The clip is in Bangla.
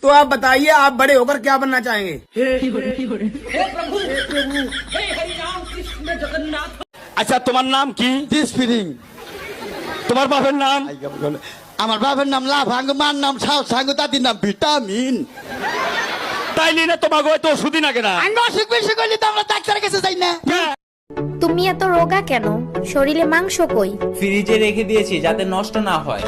तो आप बताइए, आप बड़े होकर क्या बनना चाहेंगे? আচ্ছা তোমার নাম কি? ডিসপিরিং। তোমার বাপের নাম? আমার বাবার নাম লাভাঙ্গ, মার নাম সাউ সাঙ্গ, দাদির নাম ভিটামিন। তাইলে না তোমাকে তো ওষুধই না কেনা। আমি অসুখ বিসুখ হইলে তো আমরা ডাক্তারের কাছে যাই না। তুমি এত রোগা কেন? শরীরে মাংস কই? ফ্রিজে রেখে দিয়েছি যাতে নষ্ট না হয়।